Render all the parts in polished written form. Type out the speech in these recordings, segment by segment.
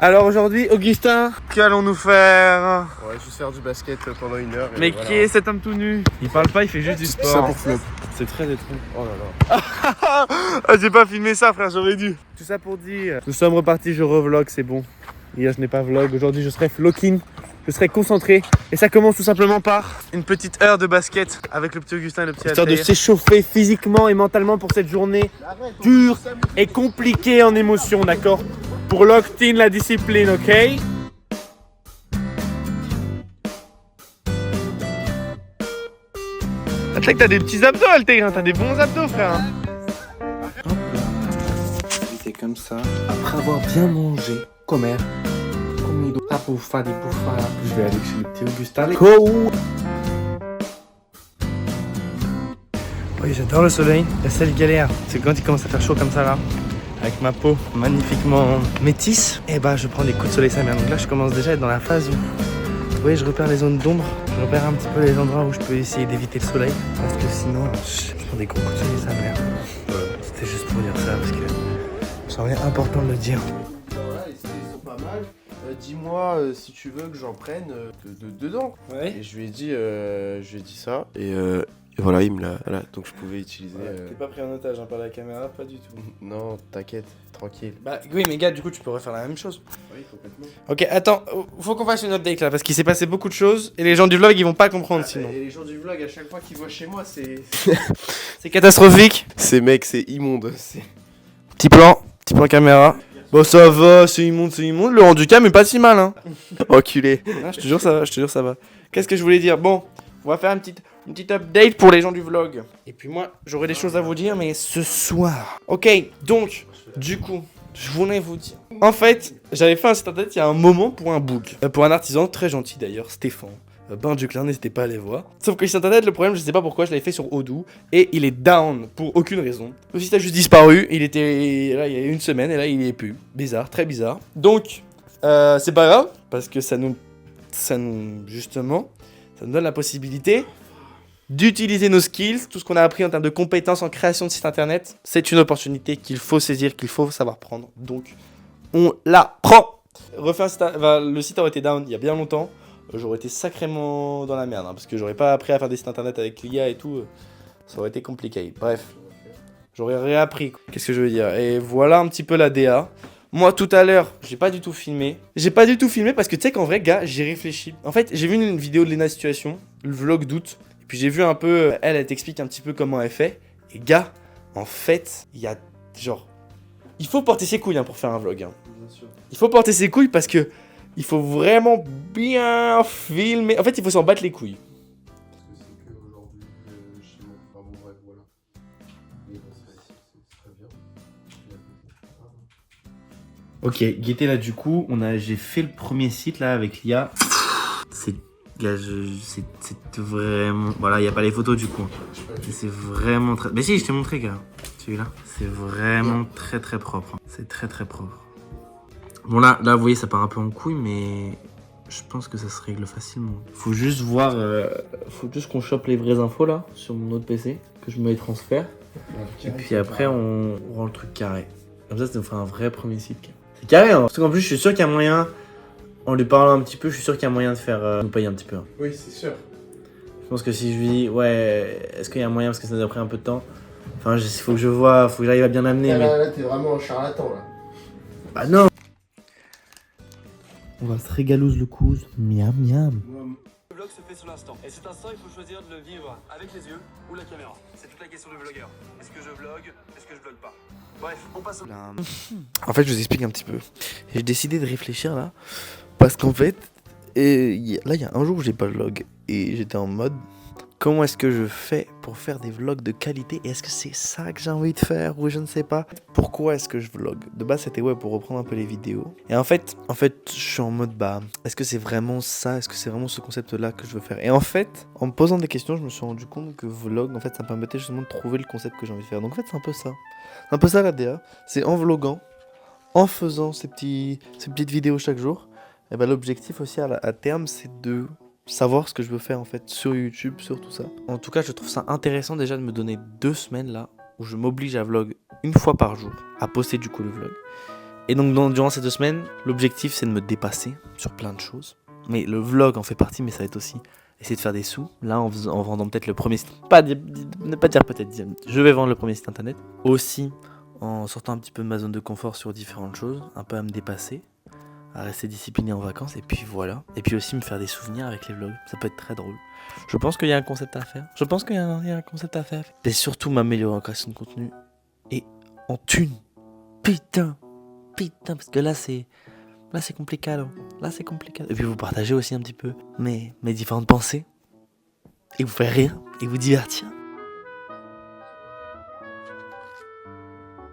Alors aujourd'hui, Augustin, qu'allons-nous faire? On va juste faire du basket pendant 1 heure. Mais voilà. qui est cet homme tout nu? Il parle pas, il fait juste du sport. Ça pour flop. C'est très étrange. Oh là là. Ah, j'ai pas filmé ça, frère, j'aurais dû. Tout ça pour dire, nous sommes repartis, je revlog, c'est bon. Hier, je n'ai pas vlog, aujourd'hui, je serai vlogging. Je serai concentré. Et ça commence tout simplement par une petite heure de basket avec le petit Augustin et le petit Altair. Histoire de s'échauffer physiquement et mentalement pour cette journée dure et compliquée en émotion, d'accord? Pour lock in la discipline, ok? Ah, tu sais que t'as des petits abdos, Altair, hein, t'as des bons abdos, frère. Hein. J'étais comme ça, après avoir bien mangé, comer. A puffare di puffare, je vais aller chez le petit Augustin. Oui, j'adore le soleil. La seule galère, c'est quand il commence à faire chaud comme ça là, avec ma peau magnifiquement métisse, et bah je prends des coups de soleil sa mère. Donc là, je commence déjà à être dans la phase où, vous voyez, je repère les zones d'ombre, je repère un petit peu les endroits où je peux essayer d'éviter le soleil, parce que sinon, je prends des gros coups de soleil sa mère. C'était juste pour dire ça, parce que ça semblait important de le dire. Voilà, ils sont pas mal. Dis-moi si tu veux que j'en prenne dedans. Ouais. Et je lui ai dit ça. Et voilà, il me l'a. Voilà, donc je pouvais utiliser. T'es pas pris en otage, hein, par la caméra, pas du tout. Non, t'inquiète, tranquille. Bah oui, mais gars, du coup, tu peux refaire la même chose. Oui, complètement. Ok, attends, faut qu'on fasse une update là, parce qu'il s'est passé beaucoup de choses, et les gens du vlog, ils vont pas comprendre sinon. Et les gens du vlog, à chaque fois qu'ils voient chez moi, c'est. C'est catastrophique. C'est mec, c'est immonde. Petit plan caméra. Bon, ça va, c'est immonde. Le handicap est pas si mal, hein. Enculé. Ah, je te jure, ça va. Qu'est-ce que je voulais dire? Bon, on va faire une petite update pour les gens du vlog. Et puis moi, j'aurai des choses à vous dire, mais ce soir. Ok, donc, du coup, je voulais vous dire. En fait, j'avais fait un site internet il y a un moment pour un book. Pour un artisan très gentil d'ailleurs, Stéphane. Bain du Clin, n'hésitez pas à aller voir. Sauf que le site internet, le problème, je sais pas pourquoi, je l'avais fait sur Odoo et il est down pour aucune raison. Le site a juste disparu, il était là il y a 1 semaine et là il est plus. Bizarre, très bizarre. Donc, c'est pas grave parce que ça nous justement, ça nous donne la possibilité d'utiliser nos skills, tout ce qu'on a appris en termes de compétences en création de site internet. C'est une opportunité qu'il faut saisir, qu'il faut savoir prendre. Donc, on la prend. Refaire le site aurait été down il y a bien longtemps. J'aurais été sacrément dans la merde, hein, parce que j'aurais pas appris à faire des sites internet avec l'IA et tout, ça aurait été compliqué. Bref, j'aurais réappris. Qu'est-ce que je veux dire? Et voilà un petit peu la DA. Moi tout à l'heure, j'ai pas du tout filmé. Parce que tu sais qu'en vrai, gars, j'ai réfléchi. En fait, j'ai vu une vidéo de Lena Situation, le vlog d'août, et puis j'ai vu un peu, elle t'explique un petit peu comment elle fait. Et gars, en fait, il y a genre, il faut porter ses couilles hein, pour faire un vlog. Hein. Bien sûr. Il faut porter ses couilles parce que il faut vraiment bien filmer. En fait, il faut s'en battre les couilles. Parce que c'est que aujourd'hui, chez moi. Enfin bon, bref, voilà. Mais bon, c'est très bien. Ok, Gaëté là du coup, j'ai fait le premier site là avec l'IA. C'est vraiment... Voilà, il n'y a pas les photos du coup. C'est vraiment très... Mais si, je t'ai montré gars, celui-là. C'est vraiment très propre. C'est très propre. Bon là, vous voyez, ça part un peu en couille, mais je pense que ça se règle facilement. Faut juste voir, faut juste qu'on chope les vraies infos là, sur mon autre PC, que je me les transfère. Et puis après, on rend le truc carré. Comme ça nous fera un vrai premier site. C'est carré, hein. Parce qu'en plus, je suis sûr qu'il y a moyen, en lui parlant un petit peu, je suis sûr qu'il y a moyen de faire nous payer un petit peu. Hein. Oui, c'est sûr. Je pense que si je lui dis, ouais, est-ce qu'il y a moyen, parce que ça nous a pris un peu de temps. Enfin, il faut que je vois, faut que j'arrive à bien amener. Là, t'es vraiment un charlatan là. Bah non. On va se régalouse le couze. Miam miam. Le vlog se fait sur l'instant. Et cet instant, il faut choisir de le vivre avec les yeux ou la caméra. C'est toute la question du vlogueur. Est-ce que je vlog? Est-ce que je vlog pas? Bref, on passe au... En fait, je vous explique un petit peu. J'ai décidé de réfléchir là, parce qu'en fait, là, il y a un jour où j'ai pas de vlog et j'étais en mode, comment est-ce que je fais pour faire des vlogs de qualité? Et est-ce que c'est ça que j'ai envie de faire ou je ne sais pas? Pourquoi est-ce que je vlog? De base, c'était ouais pour reprendre un peu les vidéos. Et en fait, je suis en mode bah, est-ce que c'est vraiment ça? Est-ce que c'est vraiment ce concept-là que je veux faire? Et en fait, en me posant des questions, je me suis rendu compte que vlog, en fait, ça me permettait justement de trouver le concept que j'ai envie de faire. Donc en fait, c'est un peu ça. C'est un peu ça la DA. C'est en vloguant, en faisant ces petites vidéos chaque jour. Et ben l'objectif aussi à terme, c'est de savoir ce que je veux faire en fait sur YouTube, sur tout ça. En tout cas, je trouve ça intéressant déjà de me donner 2 semaines là où je m'oblige à vlog 1 fois par jour, à poster du coup le vlog. Et donc durant ces 2 semaines, l'objectif c'est de me dépasser sur plein de choses. Mais le vlog en fait partie, mais ça va être aussi essayer de faire des sous. Là en vendant peut-être le premier site, ne pas dire peut-être, je vais vendre le premier site internet. Aussi en sortant un petit peu de ma zone de confort sur différentes choses, un peu à me dépasser, à rester discipliné en vacances, et puis voilà. Et puis aussi me faire des souvenirs avec les vlogs, ça peut être très drôle. Je pense qu'il y a un concept à faire. Et surtout m'améliorer en création de contenu et en thune. Putain, parce que là c'est compliqué. Et puis vous partagez aussi un petit peu mes différentes pensées, et vous faire rire, et vous divertir.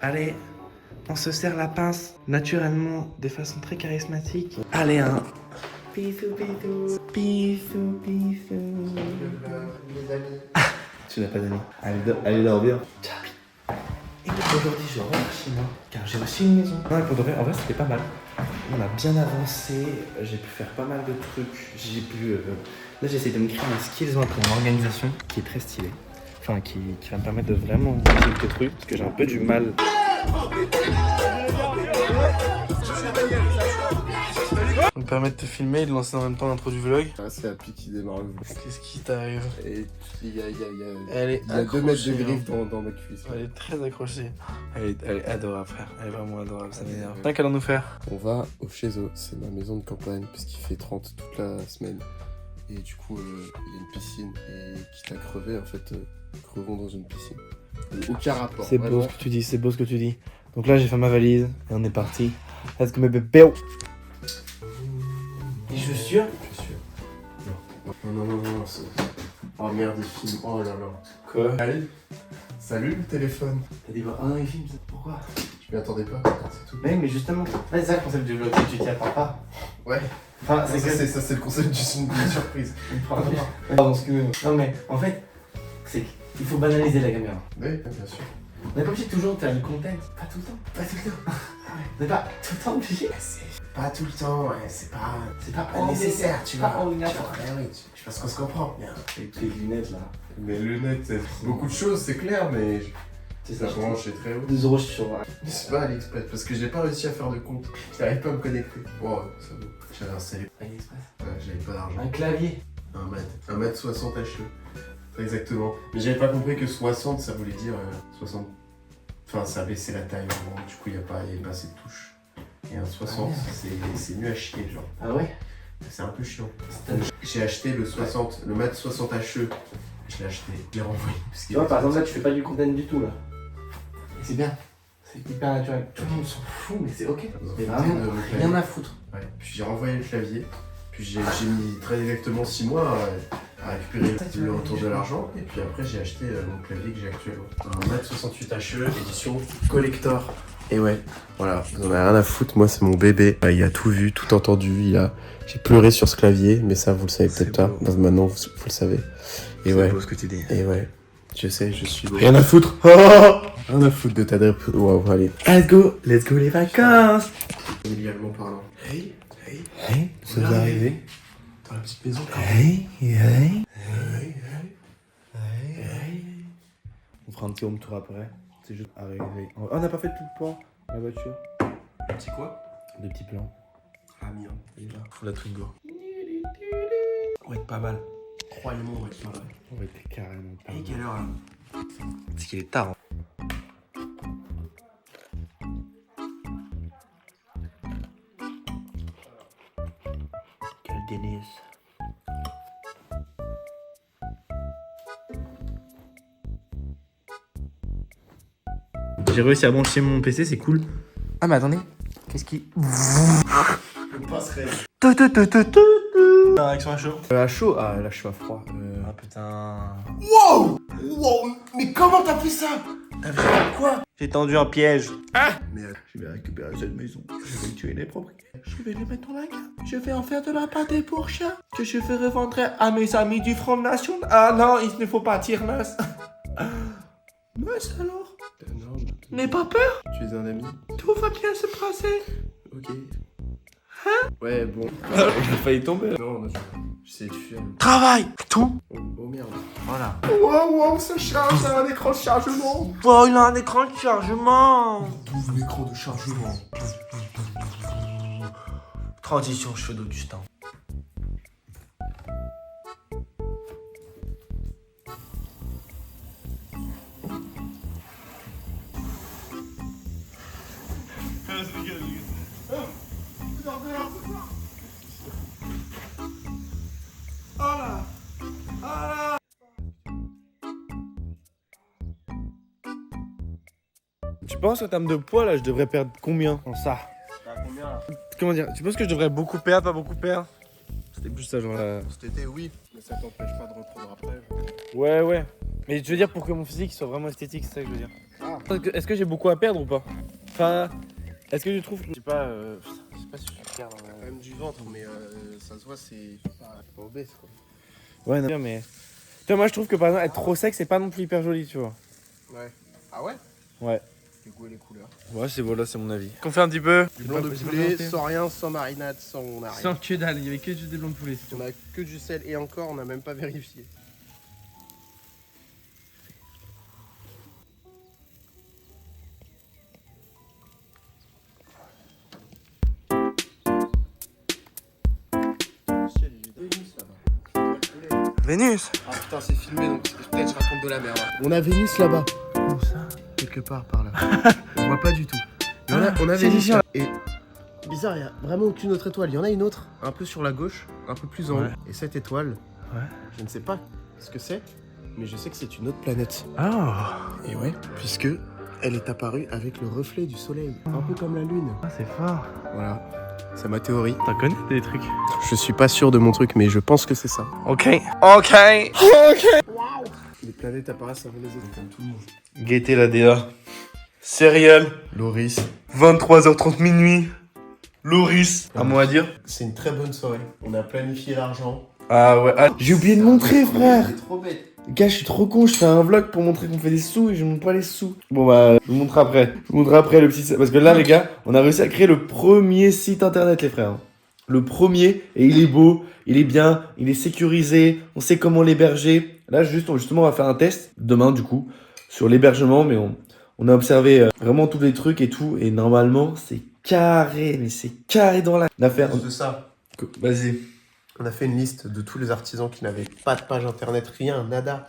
Allez, on se serre la pince naturellement, de façon très charismatique. Allez, hein. Bisous. Tu n'as pas d'amis. Allez dormir. Ciao. Et aujourd'hui, je rentre chez moi, car j'ai aussi une maison. Non, pour de vrai, en vrai, c'était pas mal. On a bien avancé, j'ai pu faire pas mal de trucs. Là, j'essaie de me créer un skills pour mon organisation qui est très stylé. Enfin, qui va me permettre de vraiment quelques trucs, parce que j'ai un peu du mal. Me permettre de te filmer et de lancer en même temps l'intro du vlog. Ah, c'est l'appli qui démarre le vlog. Qu'est-ce qui t'arrive? Et il y a Elle est 2 mètres de accrochée, griffe dans ma cuisse. Elle est très accrochée. Elle est adorable, frère. Elle est vraiment adorable, ça m'énerve. Qu'allons-nous faire? On va au Chezo, c'est ma maison de campagne, puisqu'il fait 30 toute la semaine. Et du coup, il y a une piscine. Et quitte à crever, en fait, crevons dans une piscine. Aucun rapport. C'est beau ce que tu dis, c'est beau ce que tu dis. Donc là, j'ai fait ma valise et on est parti. Let's go, mes bébés. Les chaussures? Non. Oh merde, il filme. Oh là là. Quoi? Allez. Salut le téléphone. T'as dit, oh non, il filme, pourquoi? Je m'y attendais pas, c'est tout. Mais justement, c'est ça le concept du vlog, tu t'y attends pas. Ouais. Enfin, C'est le concept d'une surprise. Pardon, excuse-moi. Non, mais en fait, c'est qu'il faut banaliser la caméra. Oui, bien sûr. On n'est pas obligé de toujours faire du content. Pas tout le temps. On n'est pas tout le temps obligé. Pas tout le temps, ouais, c'est pas nécessaire, tu pas vois. obligatoire. Oui, je pense qu'on se comprend bien. Avec tes lunettes là. Mes lunettes, c'est beaucoup de choses, c'est clair, mais C'est la branche est très haute. 2 € sur. Mais c'est pas AliExpress, parce que j'ai pas réussi à faire de compte. J'arrive pas à me connecter. Bon, ça va. J'avais installé. AliExpress. Ouais, j'avais pas d'argent. Un clavier. 1m60 HE. Très exactement. Mais j'avais pas compris que 60, ça voulait dire 60. Enfin, ça baissait la taille, vraiment. Du coup, il y avait pas assez de touches. Et un 60, c'est nul à chier, genre. Ah ouais? C'est un peu chiant. J'ai acheté le 60, le mat 60 HE. Je l'ai acheté, je l'ai renvoyé. Tu vois, par exemple, là, tu fais pas du content du tout là. Et c'est bien. C'est hyper naturel. Tout le monde s'en fout, mais c'est ok. C'est vraiment rien à foutre. Ouais. Puis j'ai renvoyé le clavier. Puis j'ai mis très exactement 6 mois à récupérer le retour de l'argent. Et puis après, j'ai acheté mon clavier que j'ai actuellement. Un mat 68 HE, édition collector. Et ouais, voilà, vous en avez rien à foutre, moi c'est mon bébé. Il a tout vu, tout entendu, j'ai pleuré sur ce clavier, mais ça vous le savez peut-être pas. Donc, maintenant vous le savez. Et ouais. C'est beau ce que tu dis. Et ouais, je sais, je suis beau. Rien à foutre. Rien à foutre de ta drip. Wow, allez. Let's go les vacances. Familialement parlant. Hey, ça vous est arrivé? Dans la petite maison. Hey. On fera un petit home tour après. C'est juste arrivé. Oh, on n'a pas fait tout le plan, la voiture. Un petit quoi? 2 petits plans. Ah merde, déjà. La Twingo. On va être pas mal. Croyez-moi, on va être pas mal. On va être carrément pas. Et quelle heure là? C'est qu'il est tard. Quel délice. J'ai réussi à brancher mon PC, c'est cool. Ah mais attendez, qu'est-ce qui... Le passerait. La réaction à chaud. À chaud? Ah là je suis à froid. Ah putain... Wow, mais comment t'as fait ça? T'as fait quoi? J'ai tendu un piège. Ah! Merde. Je vais récupérer cette maison. Je vais tuer les propriétaires. Je vais les mettre dans la cave. Je vais en faire de la pâté pour chat. Que je vais revendre à mes amis du Front National. Ah non, il ne faut pas tirer Nas. Nas alors? Non, N'aie pas peur. tu es un ami? Tout va bien se passer. Ok. Hein? Ouais, bon. J'ai failli tomber. Non, j'essaie de fuir. Travail. Tout. Oh merde. Voilà. Wow, ça charge, ça a un écran de chargement. Oh, il a un écran de chargement. D'ouvre l'écran de chargement. Transition cheveux d'Augustin. Tu penses en termes de poids là, je devrais perdre combien en ça? Combien là? Comment dire? Tu penses que je devrais beaucoup perdre, pas beaucoup perdre? C'était plus ça genre là. Cet été, oui, mais ça t'empêche pas de reprendre après. Ouais. Mais je veux dire pour que mon physique soit vraiment esthétique, c'est ça que je veux dire. Est-ce que j'ai beaucoup à perdre ou pas? Enfin, est-ce que je trouve que... Je sais pas si je suis fier dans Quand même du ventre, mais ça se voit, c'est pas obèse quoi. Ouais, non, mais... Tu vois, moi je trouve que par exemple, être trop sec, c'est pas non plus hyper joli, tu vois. Ouais. Ah ouais? Ouais. Les goûts et les couleurs. Ouais, c'est mon avis. Qu'on fait un petit peu Du blanc de poulet, sans rien, sans marinade, sans on a rien. Sans que dalle, il y avait que juste des blancs de poulet, c'est On a que du sel et encore, on n'a même pas vérifié. Vénus. Ah putain, c'est filmé donc peut-être je raconte de la merde. On a Vénus là-bas. Où ça? Quelque part par là. On voit pas du tout. Mais on a c'est Vénus. ici, là. Et bizarre, il y a vraiment aucune autre étoile. Il y en a une autre, un peu sur la gauche, un peu plus en haut. Et cette étoile, je ne sais pas ce que c'est, mais je sais que c'est une autre planète. Ah, Et ouais, puisque elle est apparue avec le reflet du soleil, un peu comme la lune. c'est fort. Voilà, c'est ma théorie. T'en connais des trucs? Je suis pas sûr de mon truc, mais je pense que c'est ça. Ok. Les planètes apparaissent avant les autres, comme tout le monde. Guettez la DA. Céréales. Loris, 23h30 minuit. Loris. Un mot à dire? c'est une très bonne soirée. On a planifié l'argent. Ah ouais. J'ai oublié de montrer, frère. C'est trop bête. Gars, je suis trop con, je fais un vlog pour montrer qu'on fait des sous et je montre pas les sous. Bon bah, je vous montre après. Je vous montre après le petit... Parce que là, les gars, on a réussi à créer le premier site internet, les frères. Le premier, et il est beau, il est bien, il est sécurisé, on sait comment l'héberger. Là, justement, on va faire un test, demain du coup, sur l'hébergement, mais on a observé vraiment tous les trucs et tout, et normalement, c'est carré, mais c'est carré dans la... On a fait... De ça, Vas-y. on a fait une liste de tous les artisans qui n'avaient pas de page internet, rien, nada.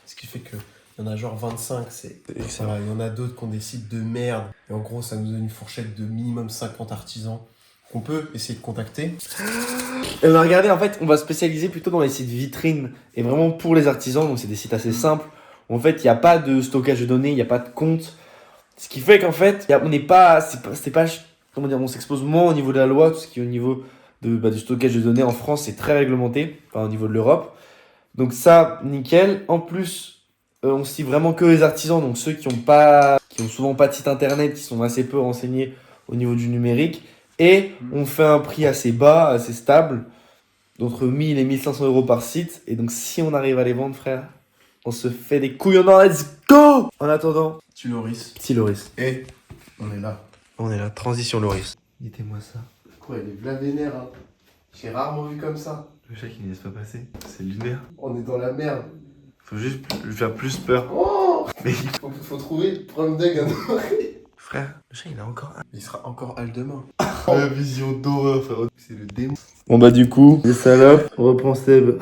Ce qui fait que il y en a genre 25, ça va. Il y en a d'autres qui ont des sites de merde. Et en gros, ça nous donne une fourchette de minimum 50 artisans qu'on peut essayer de contacter. Et on a regardé, en fait, on va spécialiser plutôt dans les sites vitrines et vraiment pour les artisans. Donc, c'est des sites assez simples. En fait, il n'y a pas de stockage de données, il n'y a pas de compte. Ce qui fait qu'en fait, on n'est pas, c'est pas, comment dire, on s'expose moins au niveau de la loi, tout ce qui est au niveau du stockage de données en France, c'est très réglementé, enfin, au niveau de l'Europe. Donc, ça, nickel. En plus, on cible vraiment que les artisans, donc ceux qui ont souvent pas de site internet, qui sont assez peu renseignés au niveau du numérique. Et on fait un prix assez bas, assez stable, d'entre 1000 et 1500 euros par site. Et donc, si on arrive à les vendre, frère, on se fait des couilles en or, let's go! En attendant, Tu Loris. si Loris. Et on est là. On est là, transition Loris. Dites-moi ça. Quoi, il est plein vénère, hein. J'ai rarement vu comme ça. Le chat qui ne laisse pas passer. C'est lunaire. On est dans la merde. Faut juste lui faire plus peur. Oh, Mais faut trouver, prendre Doug un oreille. frère, le chat il a encore un. Il sera encore hal demain. La vision d'horreur, frère. C'est le démon. Bon bah du coup, les salopes, on reprend Seb.